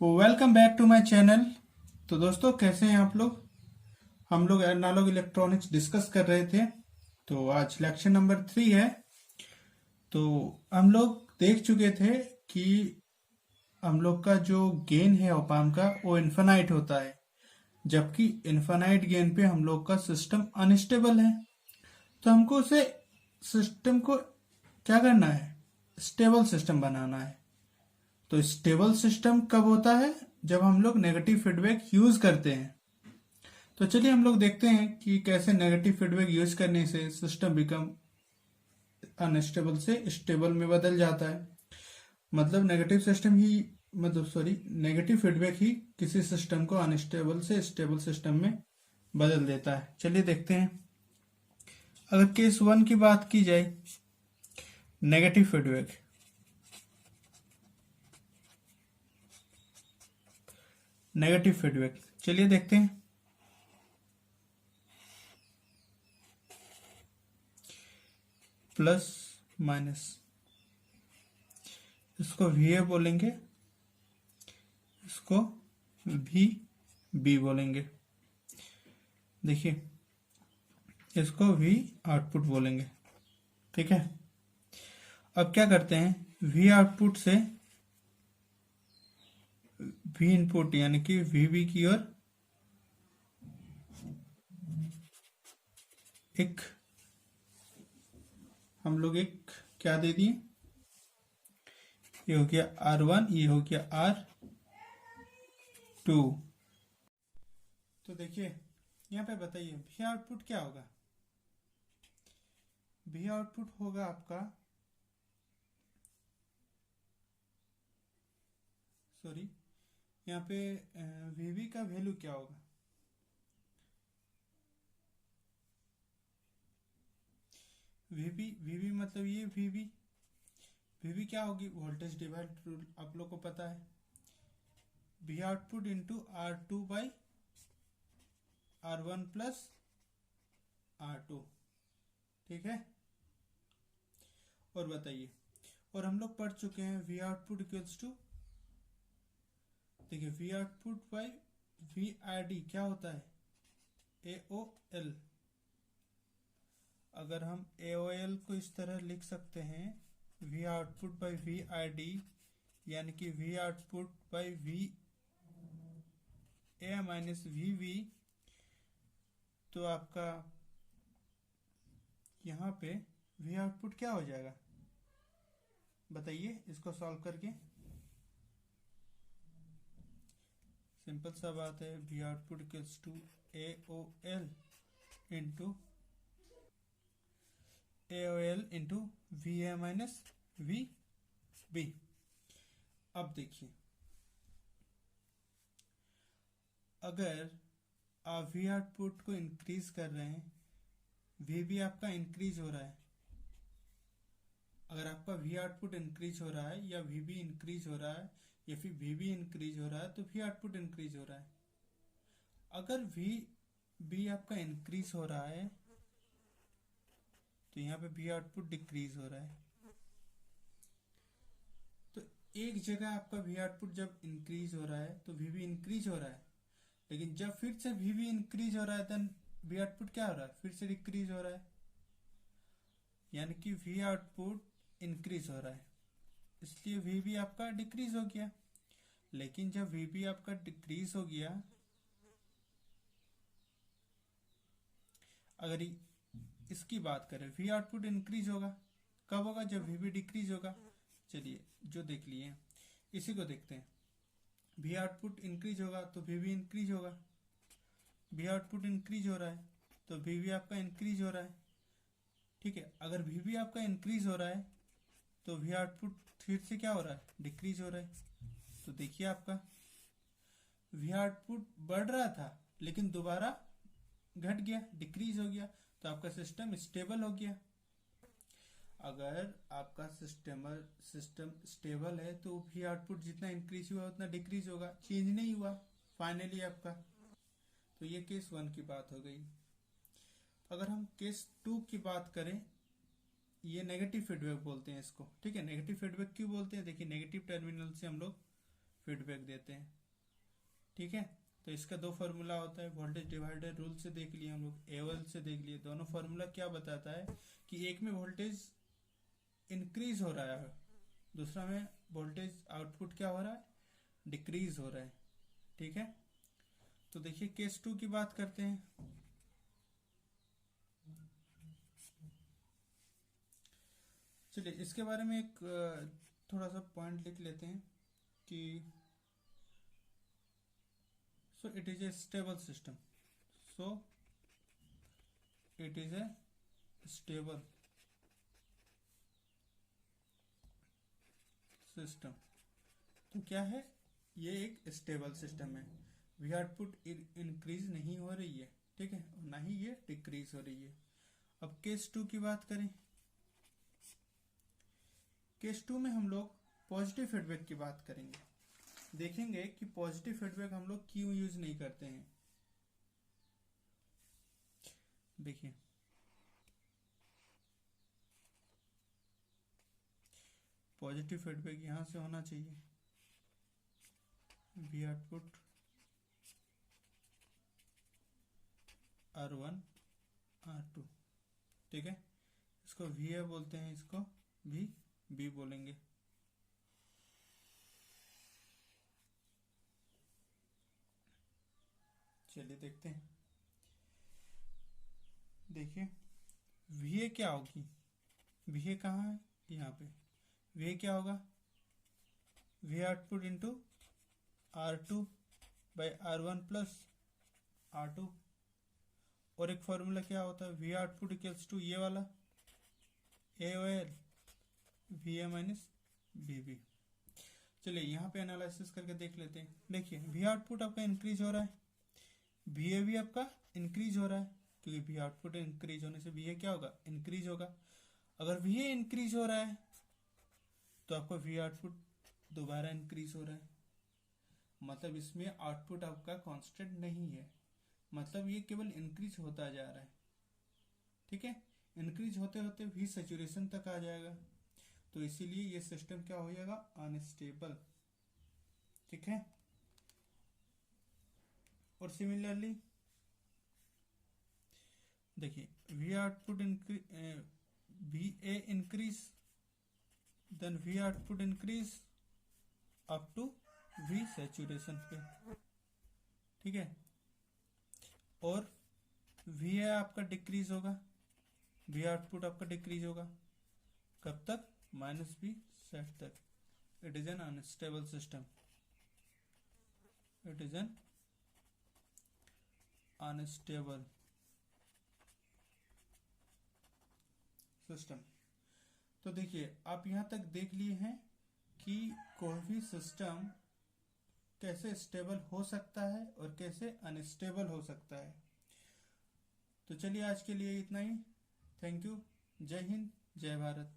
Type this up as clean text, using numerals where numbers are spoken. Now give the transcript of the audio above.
Welcome back to my channel. तो दोस्तों कैसे हैं आप लोग। हम लोग एनालॉग इलेक्ट्रॉनिक्स डिस्कस कर रहे थे। तो आज लेक्चर नंबर 3 है। तो हम लोग देख चुके थे कि हम लोग का जो गेन है ऑप एम्प का वो इन्फिनाइट होता है, जबकि इन्फिनाइट गेन पे हम लोग का सिस्टम अनस्टेबल है। तो हमको उसे सिस्टम को क्या करना है, स्टेबल सिस्टम बनाना है। तो स्टेबल सिस्टम कब होता है, जब हम लोग नेगेटिव फीडबैक यूज करते हैं। तो चलिए हम लोग देखते हैं कि कैसे नेगेटिव फीडबैक यूज करने से सिस्टम बिकम अनस्टेबल से स्टेबल में बदल जाता है। मतलब नेगेटिव सिस्टम ही मतलब सॉरी नेगेटिव फीडबैक ही किसी सिस्टम को अनस्टेबल से स्टेबल सिस्टम में बदल देता है। चलिए देखते हैं। अगर केस 1 की बात की जाए, नेगेटिव फीडबैक। नेगेटिव फीडबैक चलिए देखते हैं। प्लस माइनस, इसको वी ए बोलेंगे, इसको वी बी बोलेंगे। देखिए इसको वी आउटपुट बोलेंगे। ठीक है। अब क्या करते हैं, वी आउटपुट से वी इनपुट यानी कि वी बी की ओर एक हम लोग एक क्या दे दिए, ये हो गया R1, ये हो गया R2। तो देखिए यहाँ पे बताइए वी आउटपुट क्या होगा। वी आउटपुट होगा आपका, सॉरी यहाँ पे वीबी का वैल्यू क्या होगा। वीबी वीबी मतलब ये वीबी वीबी क्या होगी, वोल्टेज डिवाइड रूल आप लोग को पता है। V output into R2 by R1 plus R2। ठीक है। और बताइए, और हम लोग पढ़ चुके हैं वी आउटपुट इक्वल्स टू, देखिए V output by V I D क्या होता है, ए ओ एल। अगर हम ए ओ एल को इस तरह लिख सकते हैं, V output by V I D यानी कि V output by V A minus V V. तो आपका यहाँ पे वी आउटपुट क्या हो जाएगा, बताइए इसको सॉल्व करके। सिंपल सा बात है, V output equals to A O L into A O L into V A minus V B. अब देखिए अगर आप वी आउटपुट को इंक्रीज कर रहे हैं, वी भी आपका इंक्रीज हो रहा है। अगर आपका वी आउटपुट इंक्रीज हो रहा है या वी भी इंक्रीज हो रहा है या फिर वी भी इंक्रीज हो रहा है तो वी आउटपुट इंक्रीज हो रहा है। अगर वी बी आपका इंक्रीज हो रहा है तो यहाँ पे वी आउटपुट डिक्रीज हो रहा है। तो एक जगह आपका वी आउटपुट जब इंक्रीज हो रहा है तो वी भी इंक्रीज हो रहा है, लेकिन जब फिर से वी भी इंक्रीज हो रहा है देन वी आउटपुट क्या हो रहा है, फिर से डिक्रीज हो रहा है। यानी कि वी आउटपुट इंक्रीज हो रहा है, इसलिए वी भी आपका डिक्रीज हो गया। लेकिन जब वी भी आपका डिक्रीज हो गया, अगर इसकी बात करें वी आउटपुट इंक्रीज होगा, कब होगा, जब वी भी डिक्रीज होगा। चलिए जो देख लिए इसी को देखते हैं। वी आउटपुट इंक्रीज होगा तो वी भी इंक्रीज होगा। वी आउटपुट इंक्रीज हो रहा है तो वी भी आपका इंक्रीज हो रहा है। ठीक है। अगर वी भी आपका इंक्रीज हो रहा है तो वी आउटपुट फिर से क्या हो रहा है, डिक्रीज हो रहा है। तो देखिए आपका वी आउटपुट बढ़ रहा था लेकिन दोबारा घट गया, डिक्रीज हो गया। तो आपका सिस्टम स्टेबल हो गया। अगर आपका सिस्टम स्टेबल है तो भी आउटपुट जितना इंक्रीज हुआ उतना डिक्रीज होगा, चेंज नहीं हुआ फाइनली आपका। तो ये केस 1 की बात हो गई। अगर हम केस 2 की बात करें, ये नेगेटिव फीडबैक बोलते हैं इसको। ठीक है। नेगेटिव फीडबैक क्यों बोलते हैं, देखिए नेगेटिव टर्मिनल से हम लोग फीडबैक देते हैं। ठीक है, तो इसका दो फार्मूला होता है, वोल्टेज डिवाइडर रूल से देख लिए हम लोग, एवल से देख लिए। दोनों फार्मूला क्या बताता है कि एक में वोल्टेज इंक्रीज हो रहा है, दूसरा में वोल्टेज आउटपुट क्या हो रहा है, डिक्रीज हो रहा है। ठीक है, तो देखिए केस 2 की बात करते हैं। चलिए इसके बारे में एक थोड़ा सा पॉइंट लिख लेते हैं कि so it is a stable system. So it is a stable system. तो क्या है, ये एक स्टेबल सिस्टम है। वी आउटपुट इंक्रीज नहीं हो रही है, ठीक है, और ना ही ये डिक्रीज हो रही है। अब केस 2 की बात करें। केस 2 में हम लोग पॉजिटिव फीडबैक की बात करेंगे। देखेंगे कि पॉजिटिव फीडबैक हम लोग क्यों यूज नहीं करते हैं। देखिए पॉजिटिव फीडबैक यहां से होना चाहिए, वी आउटपुट R1 R2। ठीक है, इसको वी ए बोलते हैं, इसको भी बी बोलेंगे। चलिए देखते हैं। देखिए वी ए क्या होगी, वी ए कहाँ है, यहाँ पे। वी ए क्या होगा, we output into R2 by R1 plus R2। और एक फॉर्मूला क्या होता है, वी आउटपुट इक्वल्स टू ये वाला A O L V A minus B B. चलिए यहाँ पे एनालिसिस करके देख लेते हैं। देखिए वी आउटपुट आपका इंक्रीज हो रहा है, वी ए भी आपका इंक्रीज हो रहा है, क्योंकि वी आउटपुट इंक्रीज होने से वी ए क्या होगा, इंक्रीज होगा। अगर वी ए इंक्रीज हो रहा है तो आपका वी आउटपुट दोबारा इंक्रीज हो रहा है, मतलब इसमें आउटपुट आपका कांस्टेंट नहीं है, मतलब ये केवल इंक्रीज होता जा रहा है। ठीक है, इंक्रीज होते होते भी सैचुरेशन तक आ जाएगा, तो इसीलिए ये सिस्टम क्या हो जाएगा, अनस्टेबल। ठीक है, और सिमिलरली देखिए V output V A increase, then V output increase up to V saturation पे। ठीक है, और वी ए आपका डिक्रीज होगा, वी आउटपुट आपका डिक्रीज होगा, कब तक, माइनस बी सेट तक। It is an unstable system, it is an unstable system. तो देखिए आप यहां तक देख लिए हैं कि कोई भी सिस्टम कैसे स्टेबल हो सकता है और कैसे अनस्टेबल हो सकता है। तो चलिए आज के लिए इतना ही। थैंक यू, जय हिंद, जय भारत।